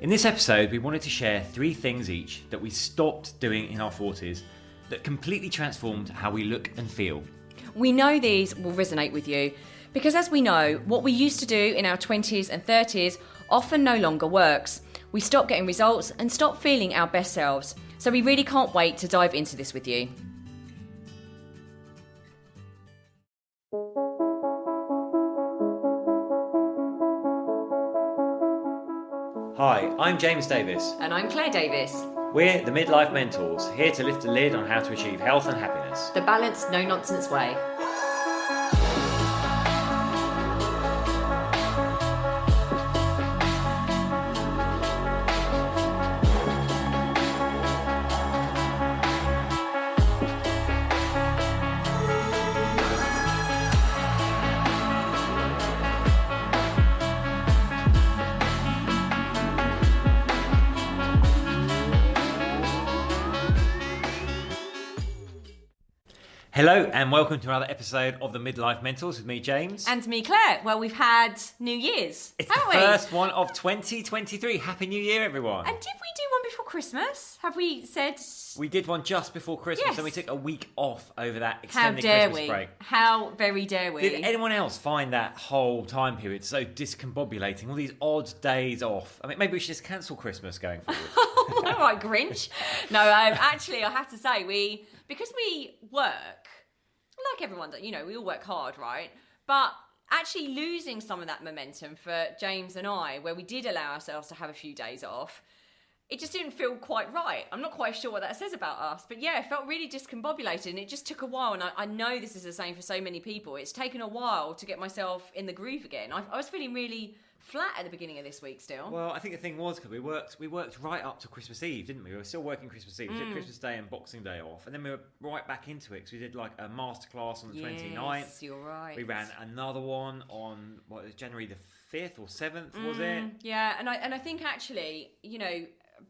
In this episode, we wanted to share 3 things each that we stopped doing in our 40s that completely transformed how we look and feel. We know these will resonate with you because, as we know, what we used to do in our 20s and 30s often no longer works. We stop getting results and stop feeling our best selves. So we really can't wait to dive into this with you. Hi, I'm James Davis. And I'm Claire Davis. We're the Midlife Mentors, here to lift the lid on how to achieve health and happiness. The balanced, no-nonsense way. Hello and welcome to another episode of the Midlife Mentors with me, James. And me, Claire. Well, we've had New Year's, It's the first one of 2023. Happy New Year, everyone. And did we do one before Christmas? Have we said... We did one just before Christmas, Yes. and we took a week off over that How extended dare Christmas we? break. How very dare we? Did anyone else find that whole time period so discombobulating? All these odd days off. I mean, maybe we should just cancel Christmas going forward. All right, Grinch. No, actually, I have to say, because we work, like everyone does, we all work hard, right? But actually losing some of that momentum for James and I, where we did allow ourselves to have a few days off, it just didn't feel quite right. I'm not quite sure what that says about us, but yeah, it felt really discombobulated, and it just took a while, and I know this is the same for so many people. It's taken a while to get myself in the groove again. I was feeling really flat at the beginning of this week still. Well, I think the thing was because we worked right up to Christmas Eve, didn't we? We were still working Christmas Eve. We took Christmas Day and Boxing Day off, and then we were right back into it because we did like a masterclass on the 29th. Yes, you're right. We ran another one on January the 5th or 7th, was it? Yeah, and I think actually,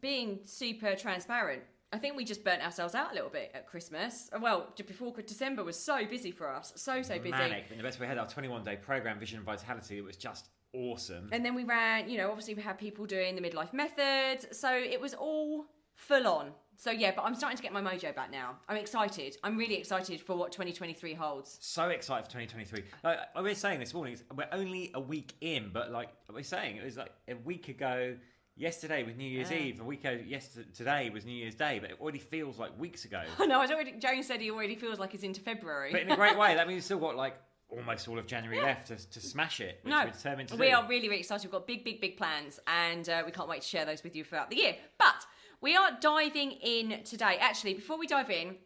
being super transparent, I think we just burnt ourselves out a little bit at Christmas. Well, before December was so busy for us, so busy. Manic. In the best way, we had our 21-day program, Vision and Vitality. It was just awesome. And then we ran, obviously we had people doing the Midlife method, so it was all full on. So yeah, but I'm starting to get my mojo back now. I'm excited. I'm really excited for what 2023 holds. So excited for 2023. Like I was saying this morning, we're only a week in, but like I was saying, it was like a week ago. Yesterday was New Year's Eve, a week ago today was New Year's Day, but it already feels like weeks ago. I know, James said he already feels like he's into February. But in a great way. That means we've still got like almost all of January left to smash it, which we're determined to do. We are really, really excited. We've got big plans, and we can't wait to share those with you throughout the year. But we are diving in today. Actually, before we dive in,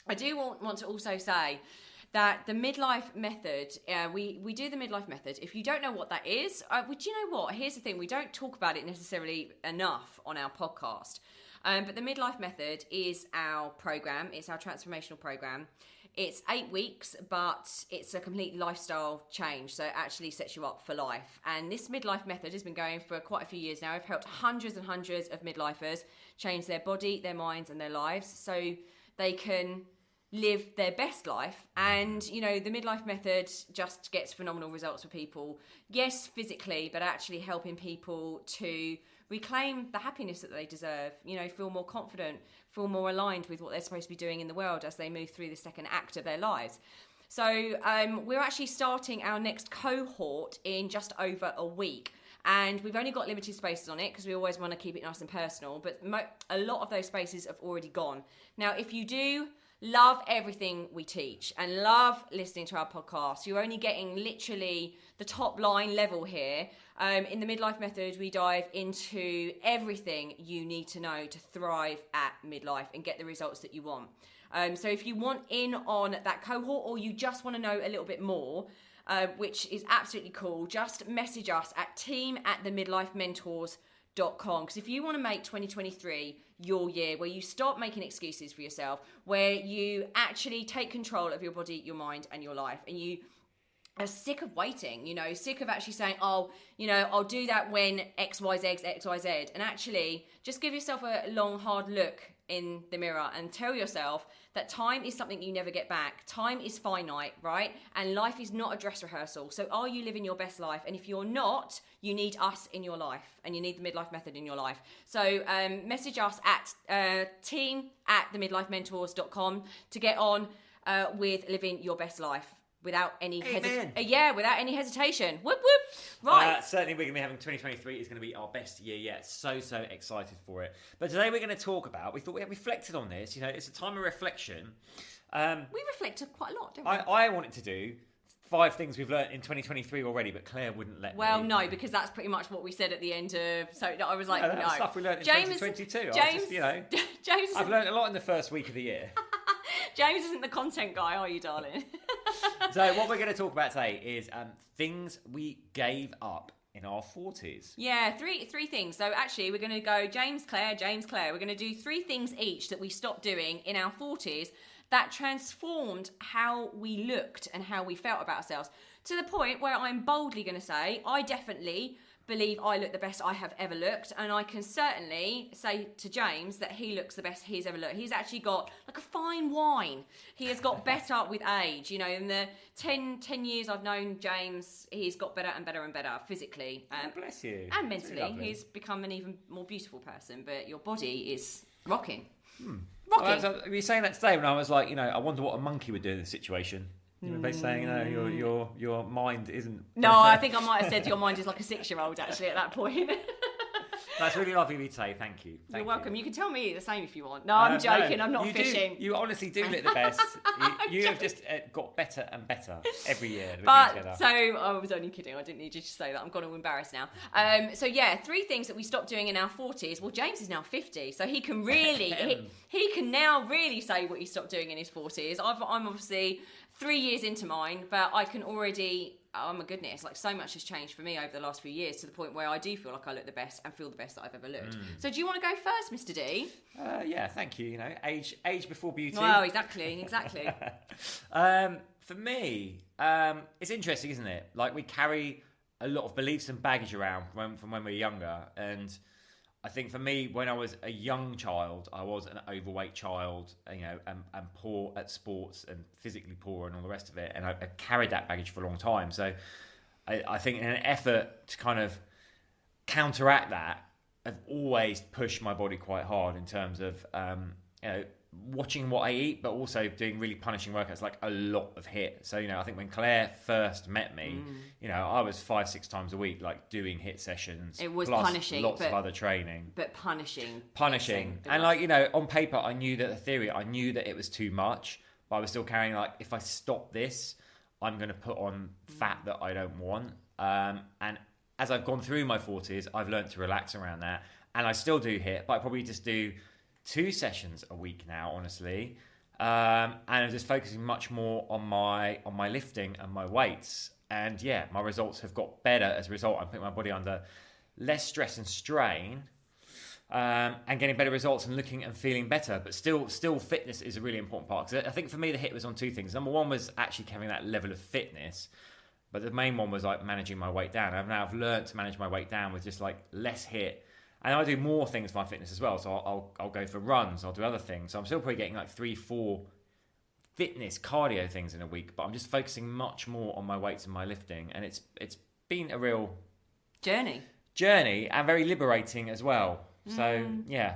I do want to also say that the Midlife method, we do the Midlife method. If you don't know what that is, do you know what? Here's the thing. We don't talk about it necessarily enough on our podcast. But the Midlife method is our program. It's our transformational program. It's 8 weeks, but it's a complete lifestyle change. So it actually sets you up for life. And this Midlife method has been going for quite a few years now. I've helped hundreds and hundreds of midlifers change their body, their minds, and their lives so they can live their best life. And the Midlife method just gets phenomenal results for people, yes, physically, but actually helping people to reclaim the happiness that they deserve, feel more confident, feel more aligned with what they're supposed to be doing in the world as they move through the second act of their lives. So we're actually starting our next cohort in just over a week. And we've only got limited spaces on it because we always want to keep it nice and personal. But a lot of those spaces have already gone. Now, if you do love everything we teach and love listening to our podcast, you're only getting literally the top line level here. In the Midlife method, we dive into everything you need to know to thrive at midlife and get the results that you want. So if you want in on that cohort, or you just want to know a little bit more, which is absolutely cool, just message us at team@themidlifementors.com, because if you want to make 2023 your year where you stop making excuses for yourself, where you actually take control of your body, your mind, and your life, and you are sick of waiting, sick of actually saying, I'll do that when XYZ, and actually just give yourself a long, hard look in the mirror and tell yourself that time is something you never get back. Time is finite, right? And life is not a dress rehearsal. So are you living your best life? And if you're not, you need us in your life, and you need the Midlife Method in your life. So message us at team@themidlifementors.com to get on with living your best life. Without any without any hesitation. Whoop whoop. Right. Certainly we're going to be having 2023 is going to be our best year yet. So excited for it. But today we're going to talk about, we thought we had reflected on this, it's a time of reflection. We reflected quite a lot, didn't we? I wanted to do 5 things we've learned in 2023 already, but Claire wouldn't let me. Well, no, because that's pretty much what we said at the end of... So I was like, no. Stuff we learned in 2022. I've learned a lot in the first week of the year. James isn't the content guy, are you, darling? So what we're going to talk about today is things we gave up in our 40s. Yeah, three things. So actually, we're going to go James, Claire. We're going to do 3 things each that we stopped doing in our 40s that transformed how we looked and how we felt about ourselves. To the point where I'm boldly going to say, I definitely believe I look the best I have ever looked, and I can certainly say to James that he looks the best he's ever looked. He's actually got like a fine wine. He has got better with age. In the 10 years I've known James, he's got better and better and better physically. Bless you. And mentally. He's become an even more beautiful person, but your body is rocking. Rocking. Well, you were saying that today when I was like, I wonder what a monkey would do in this situation. They saying, your mind isn't... No, I think I might have said your mind is like a 6-year-old, actually, at that point. That's really lovely of you to say. Thank you. You're welcome. You can tell me the same if you want. No, I'm joking. I'm not fishing. You honestly do look the best. You have just got better and better every year. So I was only kidding. I didn't need you to say that. I'm going to embarrass now. 3 things that we stopped doing in our 40s. Well, James is now 50, so he can really he can now really say what he stopped doing in his 40s. I'm obviously 3 years into mine, but I can already... Oh my goodness, like so much has changed for me over the last few years to the point where I do feel like I look the best and feel the best that I've ever looked. So do you want to go first, Mr. D? Yeah, thank you. Age before beauty. Well, exactly. For me, it's interesting, isn't it? Like we carry a lot of beliefs and baggage around from when we were younger, and I think for me, when I was a young child, I was an overweight child, and poor at sports and physically poor and all the rest of it. And I carried that baggage for a long time. So I think in an effort to kind of counteract that, I've always pushed my body quite hard in terms of, watching what I eat, but also doing really punishing workouts, like a lot of HIIT. So, I think when Claire first met me, I was 5-6 times a week, like doing HIIT sessions. It was plus punishing. Lots of other training. But punishing. And on paper, I knew that it was too much, but I was still carrying, like, if I stop this, I'm going to put on fat that I don't want. And as I've gone through my 40s, I've learned to relax around that. And I still do HIIT, but I probably just do 2 sessions a week now, honestly, and I'm just focusing much more on my lifting and my weights, and my results have got better as a result. I'm putting my body under less stress and strain, and getting better results and looking and feeling better. But still fitness is a really important part, because I think for me the HIIT was on 2 things. Number 1 was actually having that level of fitness, but the main one was like managing my weight down. I've learned to manage my weight down with just like less HIIT. And I do more things for my fitness as well. So I'll go for runs, I'll do other things. So I'm still probably getting like 3-4 fitness cardio things in a week, but I'm just focusing much more on my weights and my lifting. And it's been a real journey and very liberating as well. So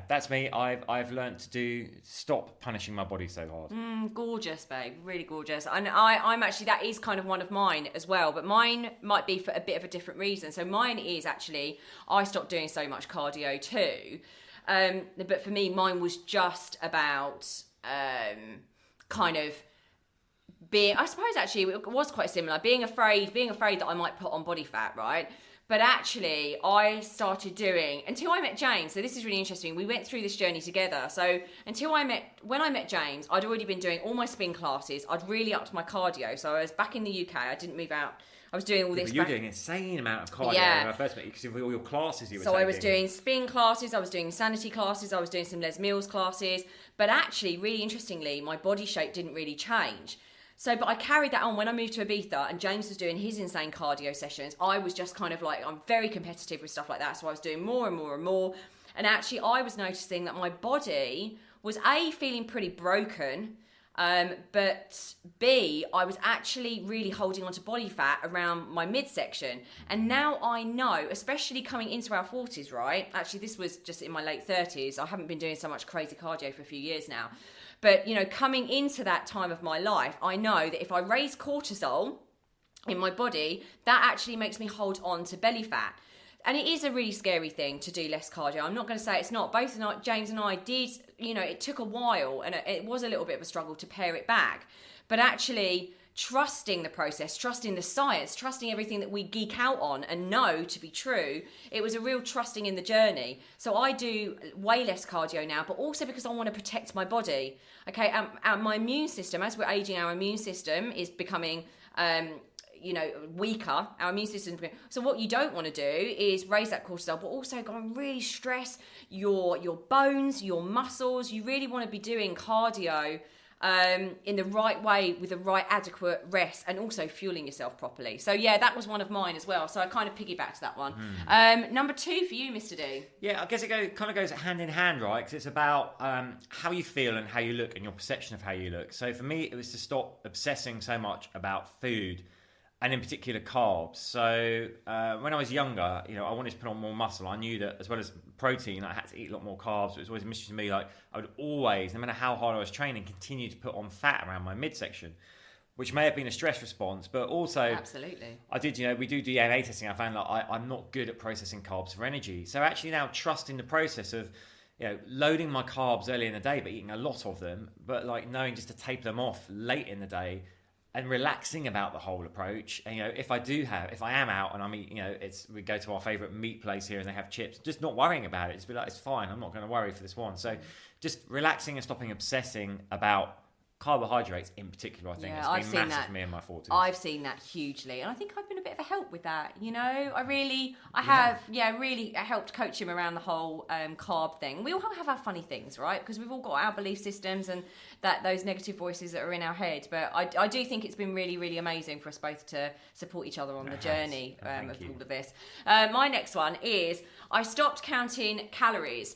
that's me. I've learned to stop punishing my body so hard. Gorgeous, babe, really gorgeous. And I'm actually, that is kind of one of mine as well, but mine might be for a bit of a different reason. So mine is actually, I stopped doing so much cardio too, but for me, mine was just about kind of being, I suppose actually it was quite similar, being afraid that I might put on body fat, right? But actually, I started doing, until I met James, so this is really interesting, we went through this journey together. So when I met James, I'd already been doing all my spin classes, I'd really upped my cardio. So I was back in the UK, I didn't move out, I was doing all this. But you're doing an insane amount of cardio when I first met you, because of all your classes you were taking. So I was doing spin classes, I was doing sanity classes, I was doing some Les Mills classes, but actually, really interestingly, my body shape didn't really change. So, but I carried that on when I moved to Ibiza and James was doing his insane cardio sessions. I was just kind of like, I'm very competitive with stuff like that. So I was doing more and more and more. And actually I was noticing that my body was A, feeling pretty broken, but B, I was actually really holding on to body fat around my midsection. And now I know, especially coming into our 40s, right? Actually, this was just in my late 30s. I haven't been doing so much crazy cardio for a few years now. But, you know, coming into that time of my life, I know that if I raise cortisol in my body, that actually makes me hold on to belly fat. And it is a really scary thing to do less cardio. I'm not going to say it's not. Both James and I did, you know, it took a while and it was a little bit of a struggle to pare it back. But actually trusting the process, trusting the science, trusting everything that we geek out on and know to be true, it was a real trusting in the journey. So I do way less cardio now, but also because I want to protect my body. Okay, my immune system, as we're aging, our immune system is becoming weaker. Our immune system. So what you don't want to do is raise that cortisol, but also go and really stress your bones, your muscles. You really want to be doing cardio in the right way with the right adequate rest and also fueling yourself properly. So yeah, that was one of mine as well. So I kind of piggybacked to that one. Number 2 for you, Mr. D. Yeah, I guess it kind of goes hand in hand, right? Because it's about how you feel and how you look and your perception of how you look. So for me, it was to stop obsessing so much about food, and in particular carbs. So when I was younger, you know, I wanted to put on more muscle. I knew that as well as protein, I had to eat a lot more carbs. It was always a mystery to me. Like I would always, no matter how hard I was training, continue to put on fat around my midsection, which may have been a stress response, but also absolutely. I did. You know, we do DNA testing. I found like I'm not good at processing carbs for energy. So actually now trusting the process of, you know, loading my carbs early in the day, but eating a lot of them, but like knowing just to taper them off late in the day. And relaxing about the whole approach. And, you know, if I am out and I'm eating, you know, we go to our favourite meat place here and they have chips, just not worrying about it. Just be like, it's fine. I'm not going to worry for this one. So just relaxing and stopping obsessing about carbohydrates in particular, I think it's been massive for me in my 40s. I've seen that hugely, and I think I've been a bit of a help with that. You know, I have really helped coach him around the whole carb thing. We all have our funny things, right? Because we've all got our belief systems and those negative voices that are in our head. But I do think it's been really, really amazing for us both to support each other on the journey of all of this. My next one is I stopped counting calories.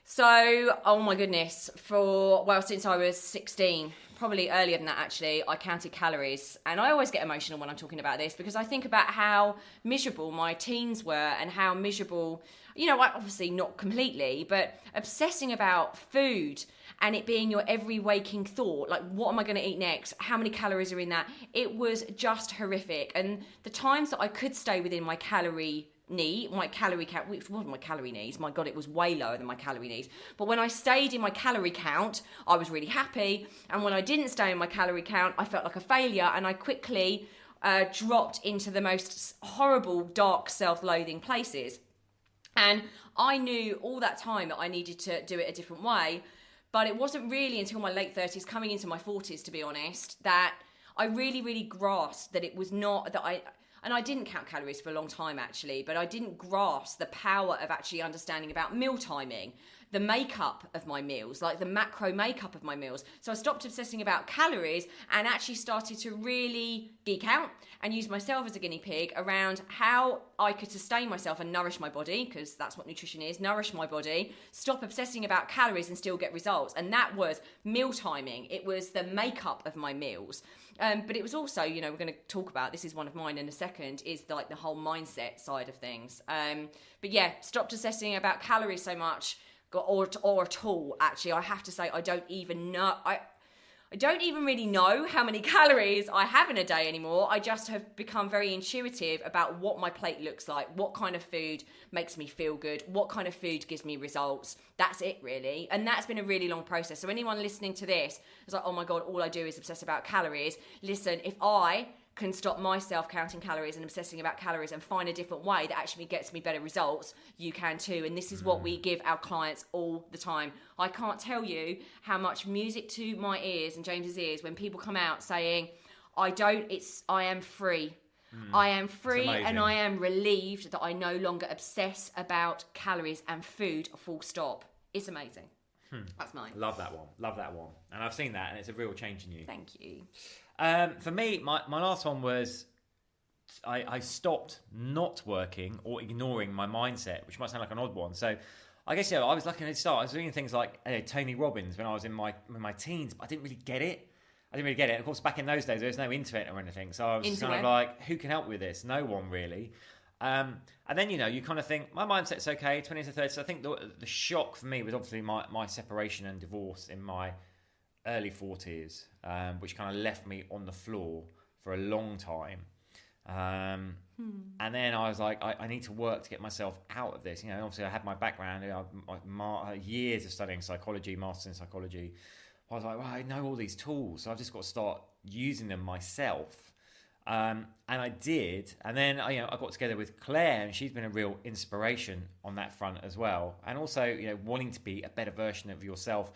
So, oh my goodness, since I was 16, probably earlier than that actually, I counted calories. And I always get emotional when I'm talking about this because I think about how miserable my teens were and how miserable, you know, obviously not completely, but obsessing about food and it being your every waking thought, like what am I going to eat next? How many calories are in that? It was just horrific. And the times that I could stay within my calorie count, which wasn't my calorie needs, my god, it was way lower than my calorie needs, but when I stayed in my calorie count, I was really happy, and when I didn't stay in my calorie count, I felt like a failure, and I quickly dropped into the most horrible, dark, self-loathing places. And I knew all that time that I needed to do it a different way, but it wasn't really until my late 30s, coming into my 40s, to be honest, that I really, really grasped that it was not that and I didn't count calories for a long time actually, but I didn't grasp the power of actually understanding about meal timing, the makeup of my meals, like the macro makeup of my meals. So I stopped obsessing about calories and actually started to really geek out and use myself as a guinea pig around how I could sustain myself and nourish my body, because that's what nutrition is, nourish my body, stop obsessing about calories and still get results. And that was meal timing. It was the makeup of my meals. But it was also, you know, we're going to talk about, this is one of mine in a second, is like the whole mindset side of things. But yeah, stopped obsessing about calories so much, or at all, actually. I have to say, I don't even know. I don't even really know how many calories I have in a day anymore. I just have become very intuitive about what my plate looks like, what kind of food makes me feel good, what kind of food gives me results. That's it, really. And that's been a really long process. So anyone listening to this is like, oh my God, all I do is obsess about calories. Listen, if I can stop myself counting calories and obsessing about calories and find a different way that actually gets me better results, you can too. And this is what we give our clients all the time. I can't tell you how much music to my ears and James's ears when people come out saying, I am free. I am free and I am relieved that I no longer obsess about calories and food, full stop. It's amazing. That's mine. Love that one. And I've seen that and it's a real change in you. Thank you. For me, my last one was I stopped not working or ignoring my mindset, which might sound like an odd one. So I guess, I was lucky to start. I was reading things like Tony Robbins when I was in my teens, but I didn't really get it. And of course, back in those days, there was no internet or anything. So I was kind of like, who can help with this? No one really. And then, you kind of think, my mindset's okay, 20s to 30s. So I think the shock for me was obviously my separation and divorce in my early 40s, which kind of left me on the floor for a long time. And then I was like, I need to work to get myself out of this. Obviously I had my background, years of studying psychology, masters in psychology. I was like, well, I know all these tools, so I've just got to start using them myself. And I did. And then I got together with Claire, and she's been a real inspiration on that front as well. And also, wanting to be a better version of yourself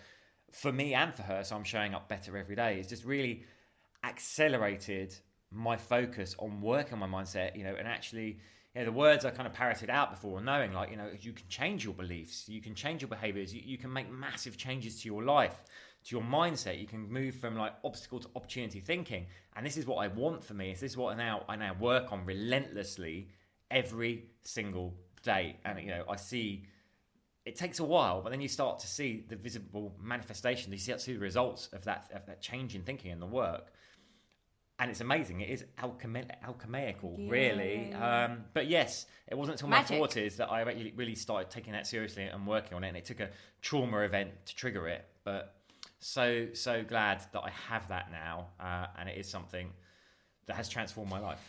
for me and for her, so I'm showing up better every day. It's just really accelerated my focus on working on my mindset, and actually, the words I kind of parroted out before, knowing like, you can change your beliefs, you can change your behaviors, you can make massive changes to your life, to your mindset. You can move from like obstacle to opportunity thinking. And this is what I want for me. This is what I now work on relentlessly every single day. And, I see it takes a while, but then you start to see the visible manifestation. You see the results of that change in thinking and the work. And it's amazing. It is alchemical, really. But yes, it wasn't until my 40s that I really started taking that seriously and working on it. And it took a trauma event to trigger it. But so glad that I have that now. And it is something that has transformed my life.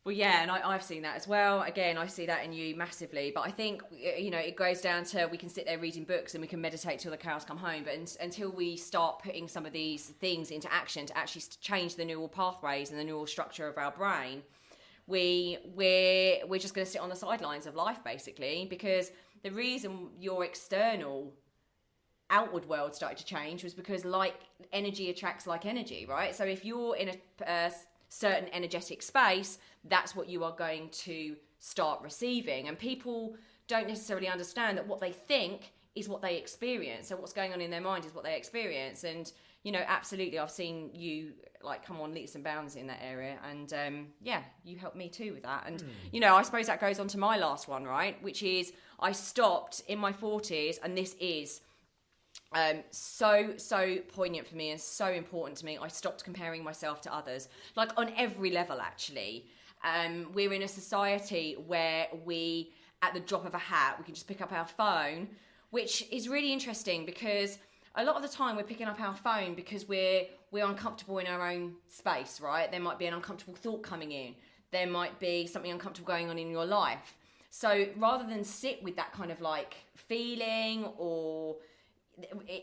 Well, yeah, and I've seen that as well. Again, I see that in you massively. But I think, it goes down to, we can sit there reading books and we can meditate till the cows come home. But until we start putting some of these things into action to actually change the neural pathways and the neural structure of our brain, we're just going to sit on the sidelines of life, basically. Because the reason your external outward world started to change was because like energy attracts like energy, right? So if you're in a certain energetic space, that's what you are going to start receiving. And people don't necessarily understand that what they think is what they experience. So what's going on in their mind is what they experience. And, absolutely, I've seen you like come on leaps and bounds in that area. And you helped me too with that. And, I suppose that goes on to my last one, right? Which is I stopped in my 40s, and this is so poignant for me and so important to me. I stopped comparing myself to others, like on every level, actually. We're in a society where we, at the drop of a hat, we can just pick up our phone, which is really interesting because a lot of the time we're picking up our phone because we're uncomfortable in our own space, right? There might be an uncomfortable thought coming in. There might be something uncomfortable going on in your life. So rather than sit with that kind of like feeling or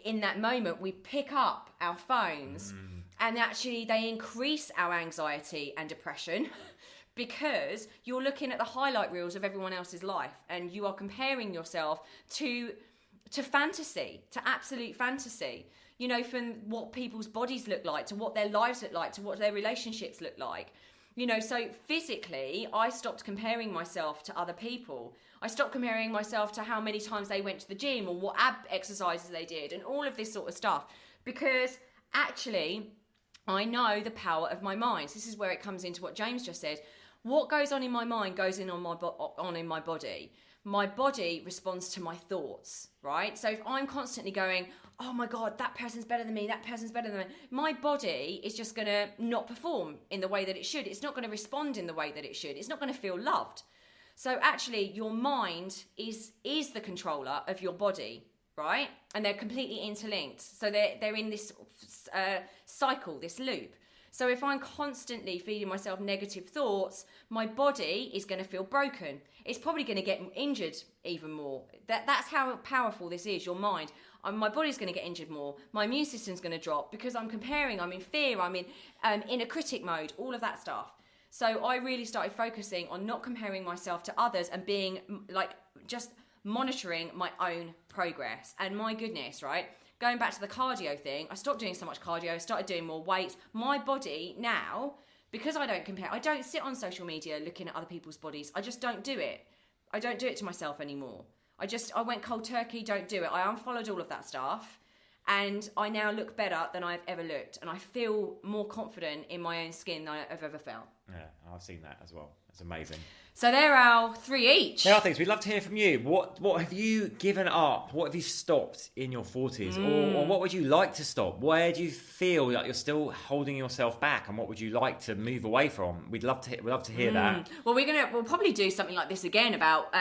in that moment, we pick up our phones and actually they increase our anxiety and depression because you're looking at the highlight reels of everyone else's life and you are comparing yourself to fantasy, to absolute fantasy, from what people's bodies look like, to what their lives look like, to what their relationships look like. So physically, I stopped comparing myself to other people. I stopped comparing myself to how many times they went to the gym or what ab exercises they did and all of this sort of stuff. Because actually, I know the power of my mind. This is where it comes into what James just said. What goes on in my mind goes in on my body. My body responds to my thoughts, right? So if I'm constantly going, oh my God, that person's better than me, that person's better than me, my body is just going to not perform in the way that it should. It's not going to respond in the way that it should. It's not going to feel loved. So actually, your mind is the controller of your body, right? And they're completely interlinked. So they're in this cycle, this loop. So if I'm constantly feeding myself negative thoughts, my body is going to feel broken. It's probably going to get injured even more. That's how powerful this is, your mind. My body's going to get injured more. My immune system's going to drop because I'm comparing, I'm in fear, I'm in inner critic mode, all of that stuff. So I really started focusing on not comparing myself to others and being like just monitoring my own progress. And my goodness, right? Going back to the cardio thing, I stopped doing so much cardio, started doing more weights. My body now, because I don't compare, I don't sit on social media looking at other people's bodies. I just don't do it. I don't do it to myself anymore. I went cold turkey, don't do it. I unfollowed all of that stuff. And I now look better than I've ever looked. And I feel more confident in my own skin than I've ever felt. Yeah, I've seen that as well. It's amazing. So they're our 3 each. There are things we'd love to hear from you. What have you given up? What have you stopped in your 40s? Or what would you like to stop? Where do you feel like you're still holding yourself back? And what would you like to move away from? We'd love to hear that. Well, we'll probably do something like this again about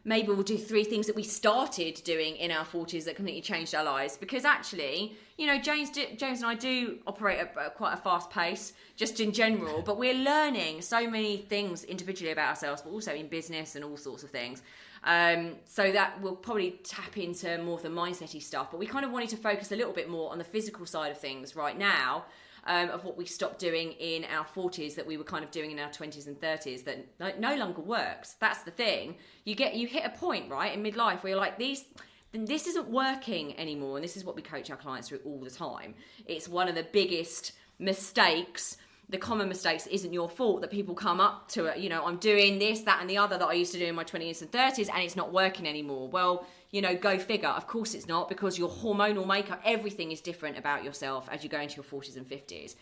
maybe we'll do 3 things that we started doing in our 40s that completely changed our lives. Because actually, you know, James and I do operate at quite a fast pace, just in general, but we're learning so many things individually about ourselves, but also in business and all sorts of things. So that we'll probably tap into more of the mindset-y stuff, but we kind of wanted to focus a little bit more on the physical side of things right now, of what we stopped doing in our 40s that we were kind of doing in our 20s and 30s that no longer works. That's the thing. You hit a point, right, in midlife where you're like, this isn't working anymore, and this is what we coach our clients through all the time. It's one of the biggest mistakes. The common mistakes isn't your fault that people come up to it. You know, I'm doing this, that, and the other that I used to do in my 20s and 30s, and it's not working anymore. Well, you know, go figure. Of course it's not, because your hormonal makeup, everything is different about yourself as you go into your 40s and 50s.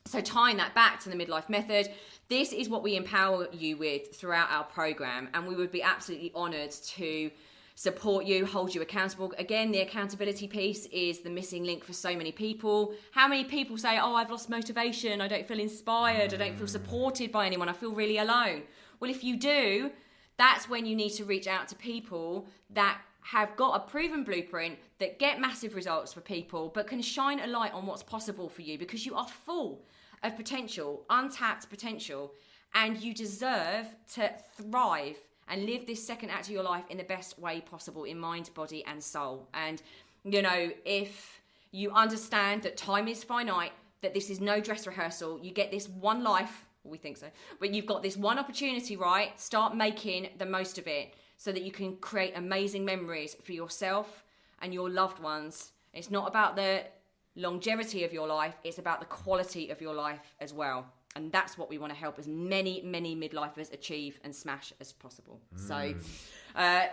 So tying that back to the midlife method, this is what we empower you with throughout our program, and we would be absolutely honoured to support you, hold you accountable. Again, the accountability piece is the missing link for so many people. How many people say, oh, I've lost motivation, I don't feel inspired, I don't feel supported by anyone, I feel really alone. Well, if you do, that's when you need to reach out to people that have got a proven blueprint, that get massive results for people, but can shine a light on what's possible for you, because you are full of potential, untapped potential, and you deserve to thrive and live this second act of your life in the best way possible, in mind, body, and soul. And, you know, if you understand that time is finite, that this is no dress rehearsal, you get this one life, we think so, but you've got this one opportunity, right? Start making the most of it so that you can create amazing memories for yourself and your loved ones. It's not about the longevity of your life, it's about the quality of your life as well. And that's what we want to help as many midlifers achieve and smash as possible. So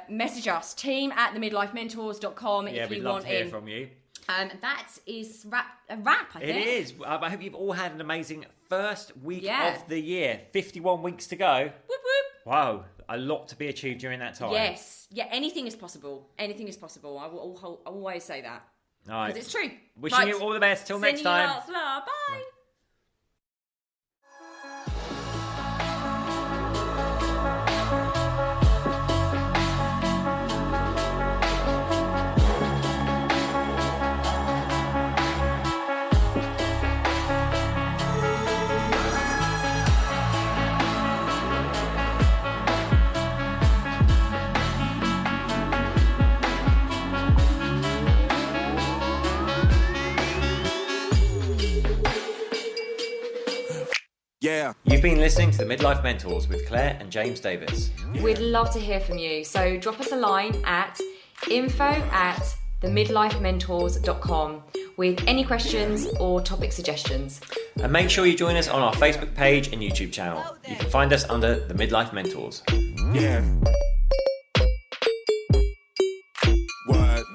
message us, team@themidlifementors.com if you want to hear from you. That is a wrap, I think. It is. I hope you've all had an amazing first week of the year. 51 weeks to go. Whoop, whoop. Wow, a lot to be achieved during that time. Yes. Yeah, anything is possible. Anything is possible. I will always say that. All right. Because it's true. Wishing you all the best. Till next time. Sending you lots of love. Bye. Yeah. You've been listening to the Midlife Mentors with Claire and James Davis. We'd love to hear from you. So drop us a line at info@themidlifementors.com with any questions or topic suggestions. And make sure you join us on our Facebook page and YouTube channel. You can find us under the Midlife Mentors. Yeah. What?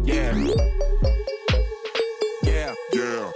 Yeah. Yeah. Yeah.